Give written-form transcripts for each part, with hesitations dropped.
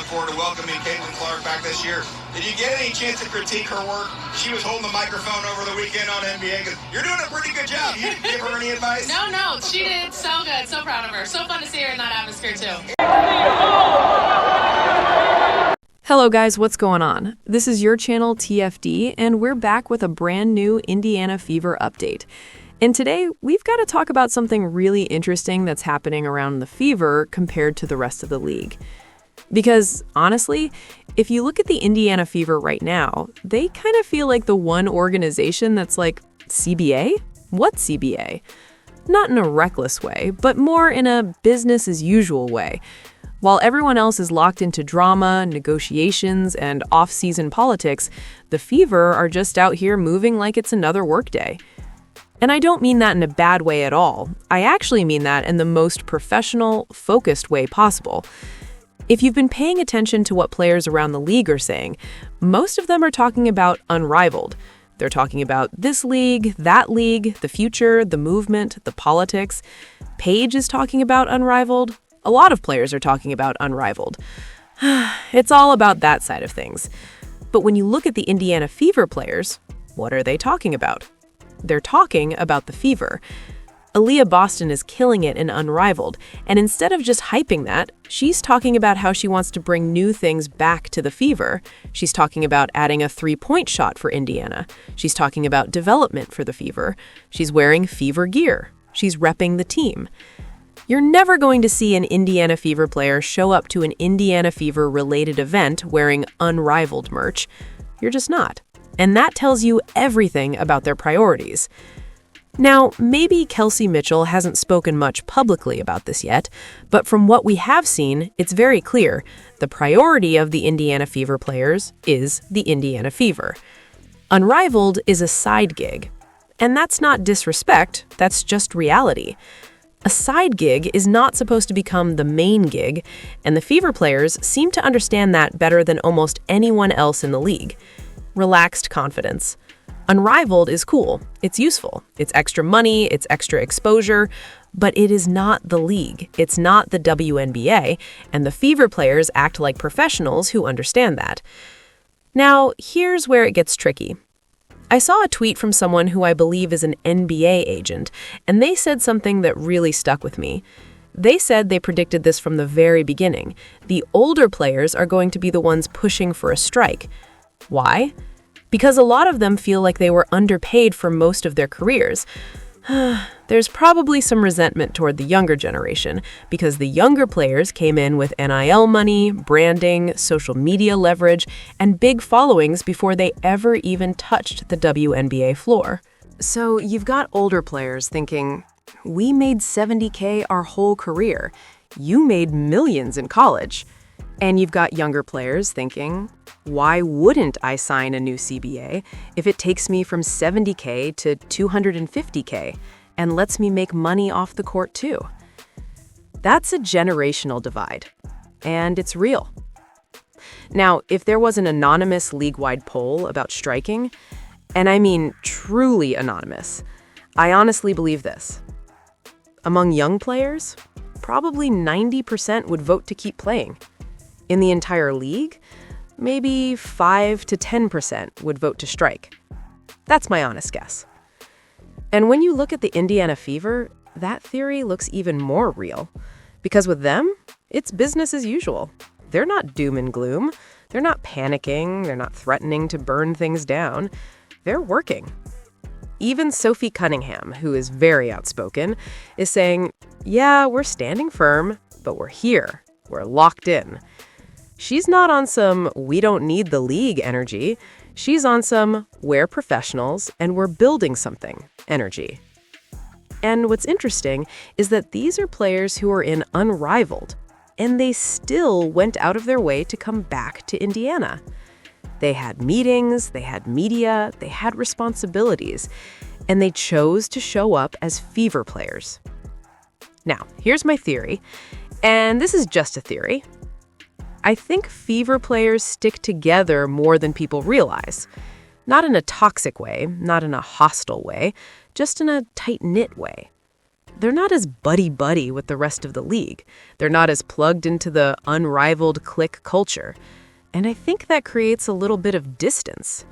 look forward to welcoming Caitlin Clark back this year. Did you get any chance to critique her work? She was holding the microphone over the weekend on NBA. You're doing a pretty good job. You didn't give her any advice? No, she did so good. So proud of her. So fun to see her in that atmosphere, too. Hello guys, what's going on? This is your channel TFD, and we're back with a brand new Indiana Fever update. And today, we've got to talk about something really interesting that's happening around the Fever compared to the rest of the league. Because, honestly, if you look at the Indiana Fever right now, they kind of feel like the one organization that's like, CBA? What CBA? Not in a reckless way, but more in a business-as-usual way. While everyone else is locked into drama, negotiations, and off-season politics, the Fever are just out here moving like it's another workday. And I don't mean that in a bad way at all. I actually mean that in the most professional, focused way possible. If you've been paying attention to what players around the league are saying, most of them are talking about Unrivaled. They're talking about this league, that league, the future, the movement, the politics. Paige is talking about Unrivaled. A lot of players are talking about Unrivaled. It's all about that side of things. But when you look at the Indiana Fever players, what are they talking about? They're talking about the Fever. Aaliyah Boston is killing it in Unrivaled, and instead of just hyping that, she's talking about how she wants to bring new things back to the Fever. She's talking about adding a three-point shot for Indiana. She's talking about development for the Fever. She's wearing Fever gear. She's repping the team. You're never going to see an Indiana Fever player show up to an Indiana Fever-related event wearing Unrivaled merch. You're just not. And that tells you everything about their priorities. Now, maybe Kelsey Mitchell hasn't spoken much publicly about this yet, but from what we have seen, it's very clear the priority of the Indiana Fever players is the Indiana Fever. Unrivaled is a side gig. And that's not disrespect, that's just reality. A side gig is not supposed to become the main gig, and the Fever players seem to understand that better than almost anyone else in the league. Relaxed confidence. Unrivaled is cool, it's useful, it's extra money, it's extra exposure, but it is not the league, it's not the WNBA, and the Fever players act like professionals who understand that. Now, here's where it gets tricky. I saw a tweet from someone who I believe is an NBA agent, and they said something that really stuck with me. They said they predicted this from the very beginning. The older players are going to be the ones pushing for a strike. Why? Because a lot of them feel like they were underpaid for most of their careers. There's probably some resentment toward the younger generation because the younger players came in with NIL money, branding, social media leverage, and big followings before they ever even touched the WNBA floor. So you've got older players thinking, we made $70K our whole career. You made millions in college. And you've got younger players thinking, why wouldn't I sign a new CBA if it takes me from $70K to $250K and lets me make money off the court too? That's a generational divide, and it's real. Now, if there was an anonymous league-wide poll about striking, and I mean truly anonymous, I honestly believe this. Among young players, probably 90% would vote to keep playing. In the entire league, maybe 5 to 10% would vote to strike. That's my honest guess. And when you look at the Indiana Fever, that theory looks even more real. Because with them, it's business as usual. They're not doom and gloom. They're not panicking. They're not threatening to burn things down. They're working. Even Sophie Cunningham, who is very outspoken, is saying, yeah, we're standing firm, but we're here. We're locked in. She's not on some we don't need the league energy. She's on some we're professionals and we're building something energy. And what's interesting is that these are players who are in Unrivaled, and they still went out of their way to come back to Indiana. They had meetings, they had media, they had responsibilities, and they chose to show up as Fever players. Now, here's my theory, and this is just a theory. I think Fever players stick together more than people realize. Not in a toxic way, not in a hostile way, just in a tight-knit way. they're not as buddy-buddy with the rest of the league. They're not as plugged into the unrivaled clique culture. And I think that creates a little bit of distance.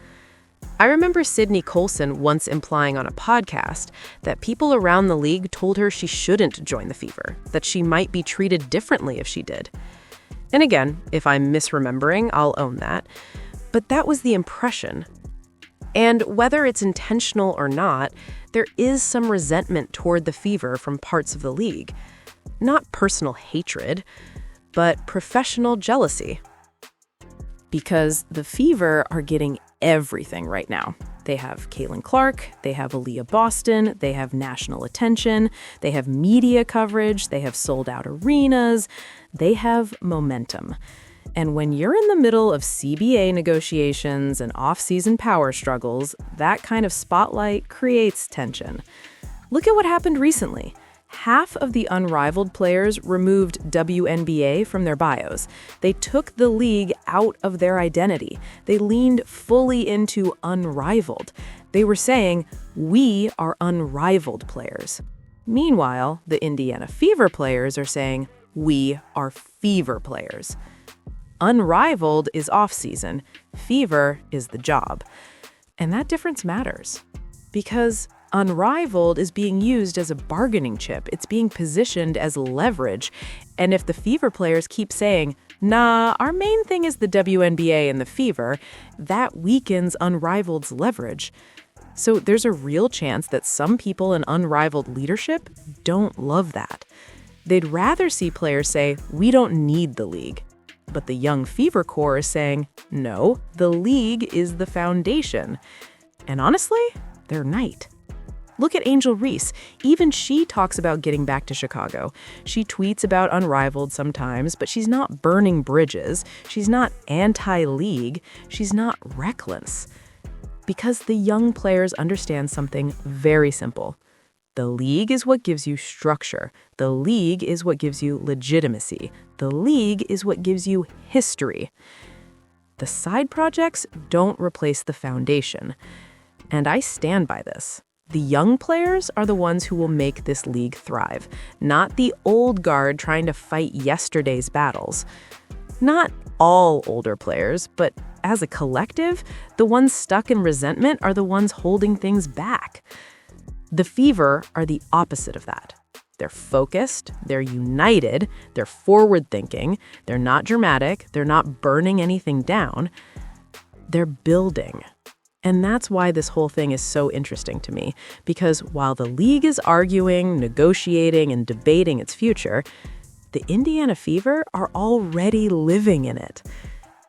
I remember Sydney Colson once implying on a podcast that people around the league told her she shouldn't join the Fever, that she might be treated differently if she did. And again, if I'm misremembering, I'll own that. But that was the impression. And whether it's intentional or not, there is some resentment toward the Fever from parts of the league. Not personal hatred, but professional jealousy. Because the Fever are getting everything right now. They have Caitlin Clark, they have Aaliyah Boston, they have national attention, they have media coverage, they have sold-out arenas, they have momentum. And when you're in the middle of CBA negotiations and off-season power struggles, that kind of spotlight creates tension. Look at what happened recently. Half of the Unrivaled players removed WNBA from their bios. They took the league out of their identity. They leaned fully into Unrivaled. They were saying, we are Unrivaled players. Meanwhile, the Indiana Fever players are saying, we are Fever players. Unrivaled is off-season. Fever is the job. And that difference matters. Because Unrivaled is being used as a bargaining chip. It's being positioned as leverage. And if the Fever players keep saying, nah, our main thing is the WNBA and the Fever, that weakens Unrivaled's leverage. So there's a real chance that some people in Unrivaled leadership don't love that. They'd rather see players say, we don't need the league. But the young Fever core is saying, no, the league is the foundation. And honestly, they're right. Look at Angel Reese. Even she talks about getting back to Chicago. She tweets about Unrivaled sometimes, but she's not burning bridges. She's not anti-league. She's not reckless. Because the young players understand something very simple. The league is what gives you structure. The league is what gives you legitimacy. The league is what gives you history. The side projects don't replace the foundation. And I stand by this. The young players are the ones who will make this league thrive, not the old guard trying to fight yesterday's battles. Not all older players, but as a collective, the ones stuck in resentment are the ones holding things back. The Fever are the opposite of that. They're focused, they're united, they're forward-thinking, they're not dramatic, they're not burning anything down. They're building. And that's why this whole thing is so interesting to me, because while the league is arguing, negotiating, and debating its future, the Indiana Fever are already living in it.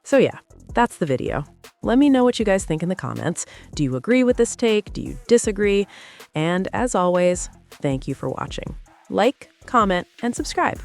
So yeah, that's the video. Let me know what you guys think in the comments. Do you agree with this take? Do you disagree? And as always, thank you for watching. Like, comment, and subscribe.